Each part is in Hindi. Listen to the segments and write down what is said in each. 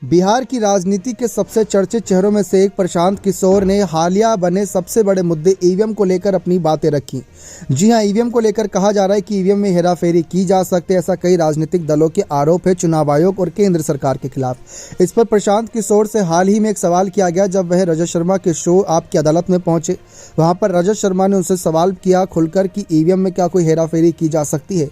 बिहार की राजनीति के सबसे चर्चित चेहरों में से एक प्रशांत किशोर ने हालिया बने सबसे बड़े मुद्दे ईवीएम को लेकर अपनी बातें रखी। जी हां, ईवीएम को लेकर कहा जा रहा है कि ईवीएम में हेराफेरी की जा सकती है, ऐसा कई राजनीतिक दलों के आरोप है चुनाव आयोग और केंद्र सरकार के खिलाफ। इस पर प्रशांत किशोर से हाल ही में एक सवाल किया गया जब वह रजत शर्मा के शो आपकी अदालत में पहुंचे। वहां पर रजत शर्मा ने उनसे सवाल किया खुलकर कि ईवीएम में क्या कोई हेराफेरी की जा सकती है।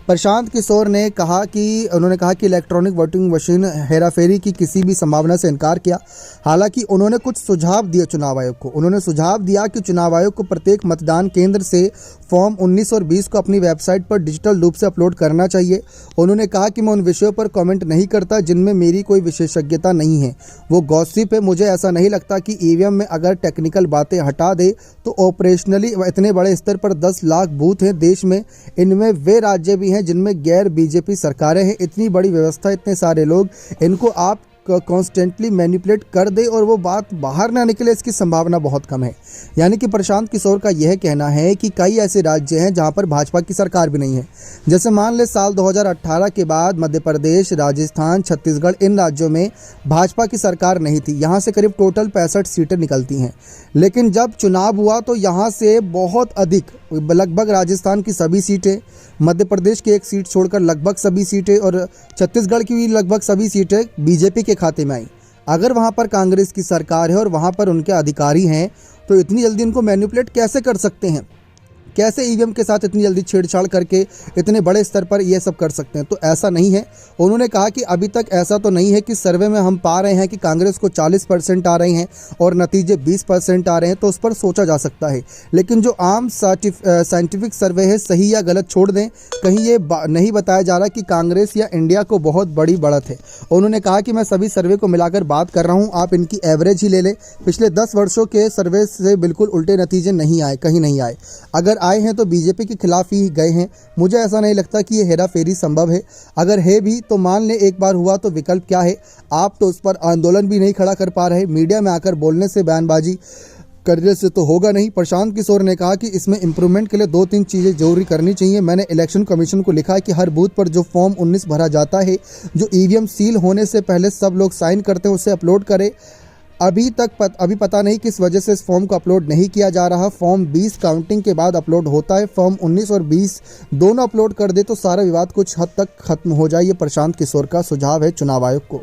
प्रशांत किशोर ने कहा कि इलेक्ट्रॉनिक वोटिंग मशीन हेराफेरी की किसी भी संभावना से इनकार किया। हालांकि उन्होंने कुछ सुझाव दिए चुनाव आयोग को। उन्होंने सुझाव दिया कि चुनाव आयोग को प्रत्येक मतदान केंद्र से फॉर्म 19 और 20 को अपनी वेबसाइट पर डिजिटल रूप से अपलोड करना चाहिए। उन्होंने कहा कि मैं उन विषयों पर कमेंट नहीं करता जिनमें मेरी कोई विशेषज्ञता नहीं है, वो गॉसिप है। मुझे ऐसा नहीं लगता कि ईवीएम में अगर टेक्निकल बातें हटा दे तो ऑपरेशनली इतने बड़े स्तर पर 10 लाख बूथ हैं देश में, इनमें वे राज्य भी हैं जिनमें गैर बीजेपी सरकारें हैं। इतनी बड़ी व्यवस्था, इतने सारे लोग, इनको आप कॉन्स्टेंटली मैनिपुलेट कर दे और वो बात बाहर ना निकले, इसकी संभावना बहुत कम है। यानी कि प्रशांत किशोर का यह कहना है कि कई ऐसे राज्य हैं जहां पर भाजपा की सरकार भी नहीं है। जैसे मान ले साल 2018 के बाद मध्य प्रदेश, राजस्थान, छत्तीसगढ़, इन राज्यों में भाजपा की सरकार नहीं थी। यहाँ से करीब टोटल 65 सीटें निकलती हैं। लेकिन जब चुनाव हुआ तो यहाँ से बहुत अधिक, लगभग राजस्थान की सभी सीटें, मध्य प्रदेश की एक सीट छोड़कर लगभग सभी सीटें और छत्तीसगढ़ की भी लगभग सभी सीटें बीजेपी के खाते में आई। अगर वहाँ पर कांग्रेस की सरकार है और वहाँ पर उनके अधिकारी हैं तो इतनी जल्दी इनको मैनिपुलेट कैसे कर सकते हैं? कैसे ईवीएम के साथ इतनी जल्दी छेड़छाड़ करके इतने बड़े स्तर पर ये सब कर सकते हैं? तो ऐसा नहीं है। उन्होंने कहा कि अभी तक ऐसा तो नहीं है कि सर्वे में हम पा रहे हैं कि कांग्रेस को 40% आ रहे हैं और नतीजे 20% आ रहे हैं, तो उस पर सोचा जा सकता है। लेकिन जो आम साइंटिफिक सर्वे है, सही या गलत छोड़ दें, कहीं ये नहीं बताया जा रहा कि कांग्रेस या इंडिया को बहुत बड़ी बढ़त है। उन्होंने कहा कि मैं सभी सर्वे को मिलाकर बात कर रहा हूँ, आप इनकी एवरेज ही ले लें। पिछले 10 वर्षों के सर्वे से बिल्कुल उल्टे नतीजे नहीं आए, कहीं नहीं आए। अगर आए हैं तो बीजेपी के खिलाफ ही गए हैं। मुझे ऐसा नहीं लगता कि ये हेराफेरी संभव है। अगर है भी तो मान ले एक बार हुआ तो विकल्प क्या है? आप तो उस पर आंदोलन भी नहीं खड़ा कर पा रहे, मीडिया में आकर बोलने से, बयानबाजी करने से तो होगा नहीं। प्रशांत किशोर ने कहा कि इसमें इंप्रूवमेंट के लिए 2-3 चीज़ें जरूरी करनी चाहिए। मैंने इलेक्शन कमीशन को लिखा है कि हर बूथ पर जो फॉर्म 19 भरा जाता है, जो ईवीएम सील होने से पहले सब लोग साइन करते हैं, उसे अपलोड करें। अभी पता नहीं किस वजह से इस फॉर्म को अपलोड नहीं किया जा रहा। फॉर्म 20 काउंटिंग के बाद अपलोड होता है। फॉर्म 19 और 20 दोनों अपलोड कर दे तो सारा विवाद कुछ हद तक खत्म हो जाए। ये प्रशांत किशोर का सुझाव है चुनाव आयोग को।